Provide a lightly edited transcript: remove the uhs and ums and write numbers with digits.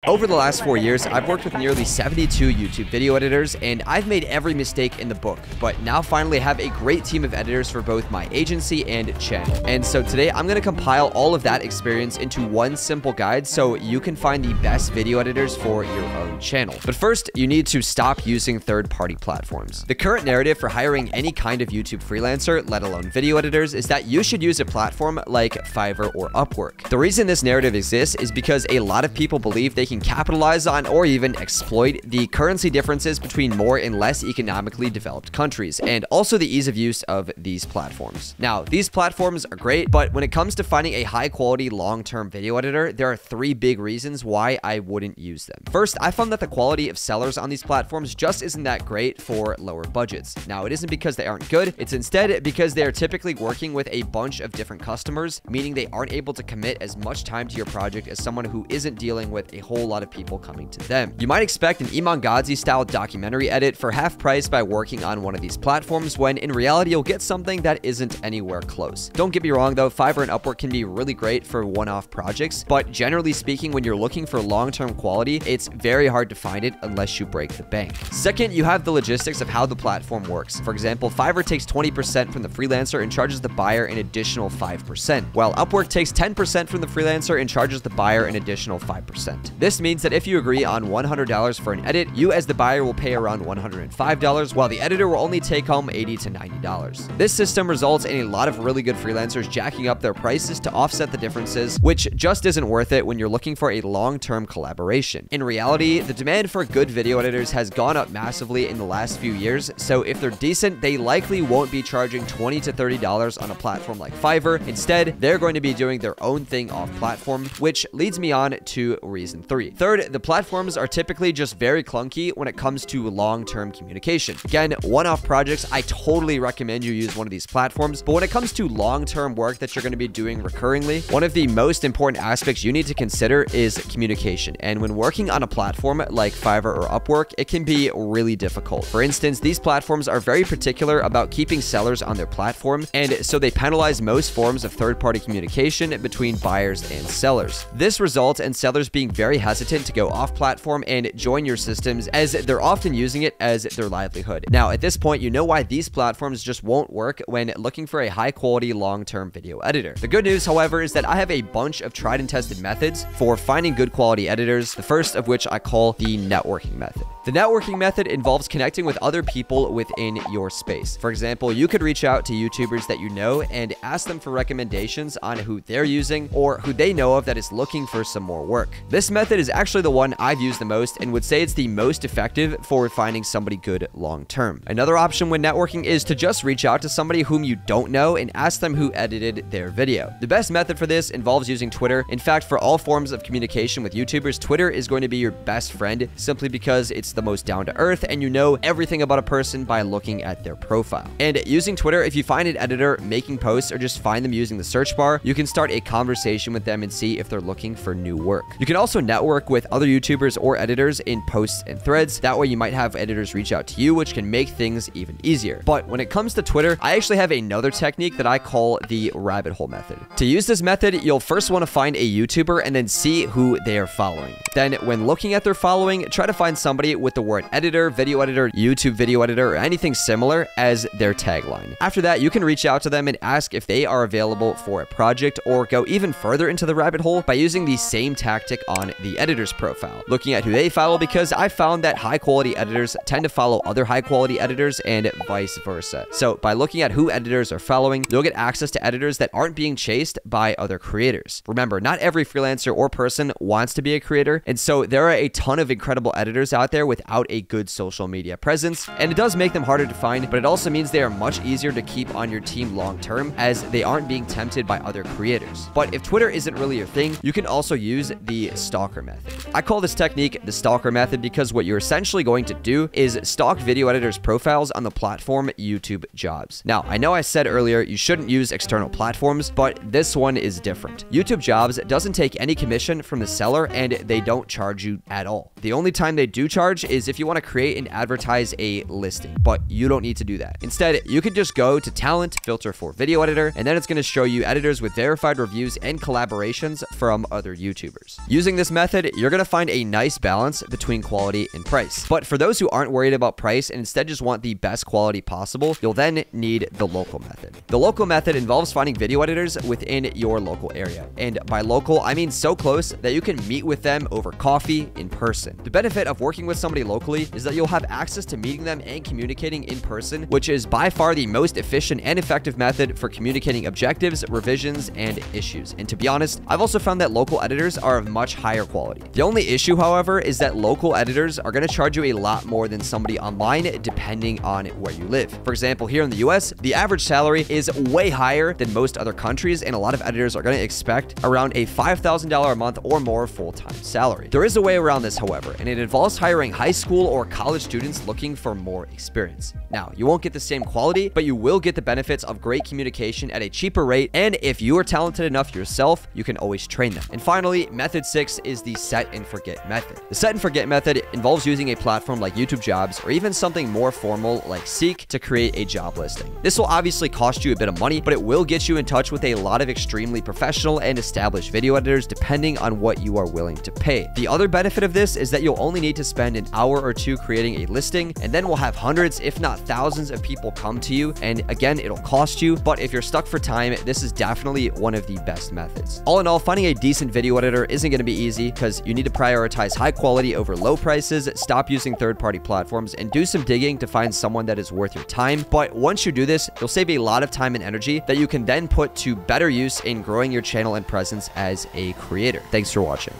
Over the last 4 years, I've worked with nearly 72 YouTube video editors, and I've made every mistake in the book, but now finally have a great team of editors for both my agency and channel. And so today, I'm going to compile all of that experience into one simple guide so you can find the best video editors for your own channel. But first, you need to stop using third-party platforms. The current narrative for hiring any kind of YouTube freelancer, let alone video editors, is that you should use a platform like Fiverr or Upwork. The reason this narrative exists is because a lot of people believe they can capitalize on or even exploit the currency differences between more and less economically developed countries, and also the ease of use of these platforms. Now, these platforms are great, but when it comes to finding a high-quality, long-term video editor, there are 3 big reasons why I wouldn't use them. First, I found that the quality of sellers on these platforms just isn't that great for lower budgets. Now, it isn't because they aren't good, it's instead because they are typically working with a bunch of different customers, meaning they aren't able to commit as much time to your project as someone who isn't dealing with a whole lot of people coming to them. You might expect an Iman Gadzhi style documentary edit for half price by working on one of these platforms, when in reality you'll get something that isn't anywhere close. Don't get me wrong though, Fiverr and Upwork can be really great for one-off projects, but generally speaking, when you're looking for long-term quality, it's very hard to find it unless you break the bank. Second, you have the logistics of how the platform works. For example, Fiverr takes 20% from the freelancer and charges the buyer an additional 5%, while Upwork takes 10% from the freelancer and charges the buyer an additional 5%. This means that if you agree on $100 for an edit, you as the buyer will pay around $105, while the editor will only take home $80 to $90. This system results in a lot of really good freelancers jacking up their prices to offset the differences, which just isn't worth it when you're looking for a long-term collaboration. In reality, the demand for good video editors has gone up massively in the last few years, so if they're decent, they likely won't be charging $20 to $30 on a platform like Fiverr. Instead, they're going to be doing their own thing off platform, which leads me on to reason 3. Third, the platforms are typically just very clunky when it comes to long-term communication. Again, one-off projects, I totally recommend you use one of these platforms, but when it comes to long-term work that you're going to be doing recurringly, one of the most important aspects you need to consider is communication. And when working on a platform like Fiverr or Upwork, it can be really difficult. For instance, these platforms are very particular about keeping sellers on their platform, and so they penalize most forms of third-party communication between buyers and sellers. This results in sellers being very hesitant to go off-platform and join your systems, as they're often using it as their livelihood. Now, at this point, you know why these platforms just won't work when looking for a high-quality, long-term video editor. The good news, however, is that I have a bunch of tried and tested methods for finding good quality editors, the first of which I call the networking method. The networking method involves connecting with other people within your space. For example, you could reach out to YouTubers that you know and ask them for recommendations on who they're using or who they know of that is looking for some more work. This method is actually the one I've used the most and would say it's the most effective for finding somebody good long term. Another option when networking is to just reach out to somebody whom you don't know and ask them who edited their video. The best method for this involves using Twitter. In fact, for all forms of communication with YouTubers, Twitter is going to be your best friend simply because it's the most down to earth and you know everything about a person by looking at their profile. And using Twitter, if you find an editor making posts or just find them using the search bar, you can start a conversation with them and see if they're looking for new work. You can also network with other YouTubers or editors in posts and threads. That way you might have editors reach out to you, which can make things even easier. But when it comes to Twitter, I actually have another technique that I call the rabbit hole method. To use this method, you'll first want to find a YouTuber and then see who they are following. Then when looking at their following, try to find somebody with the word editor, video editor, YouTube video editor, or anything similar as their tagline. After that, you can reach out to them and ask if they are available for a project, or go even further into the rabbit hole by using the same tactic on the editor's profile, looking at who they follow, because I found that high quality editors tend to follow other high quality editors and vice versa. So by looking at who editors are following, you'll get access to editors that aren't being chased by other creators. Remember, not every freelancer or person wants to be a creator, and so there are a ton of incredible editors out there without a good social media presence, and it does make them harder to find, but it also means they are much easier to keep on your team long term, as they aren't being tempted by other creators. But if Twitter isn't really your thing, you can also use the stalker method. I call this technique the stalker method because what you're essentially going to do is stalk video editors' profiles on the platform YouTube Jobs. Now, I know I said earlier you shouldn't use external platforms, but this one is different. YouTube Jobs doesn't take any commission from the seller, and they don't charge you at all. The only time they do charge charge is if you want to create and advertise a listing, but you don't need to do that. Instead, you could just go to talent, filter for video editor, and then it's going to show you editors with verified reviews and collaborations from other YouTubers. Using this method, you're going to find a nice balance between quality and price. But for those who aren't worried about price and instead just want the best quality possible, you'll then need the local method. The local method involves finding video editors within your local area. And by local, I mean so close that you can meet with them over coffee in person. The benefit of working with somebody locally is that you'll have access to meeting them and communicating in person, which is by far the most efficient and effective method for communicating objectives, revisions, and issues. And to be honest, I've also found that local editors are of much higher quality. The only issue, however, is that local editors are going to charge you a lot more than somebody online depending on where you live. For example, here in the US, the average salary is way higher than most other countries, and a lot of editors are going to expect around a $5,000 a month or more full-time salary. There is a way around this, however, and it involves hiring high school or college students looking for more experience. Now, you won't get the same quality, but you will get the benefits of great communication at a cheaper rate, and if you are talented enough yourself, you can always train them. And finally, method 6 is the set and forget method. The set and forget method involves using a platform like YouTube Jobs or even something more formal like Seek to create a job listing. This will obviously cost you a bit of money, but it will get you in touch with a lot of extremely professional and established video editors depending on what you are willing to pay. The other benefit of this is that you'll only need to spend an hour or two creating a listing, and then we'll have hundreds, if not thousands of people come to you, and again, it'll cost you, but if you're stuck for time, this is definitely one of the best methods. All in all, finding a decent video editor isn't going to be easy because you need to prioritize high quality over low prices, stop using third-party platforms, and do some digging to find someone that is worth your time. But once you do this, you'll save a lot of time and energy that you can then put to better use in growing your channel and presence as a creator. Thanks for watching.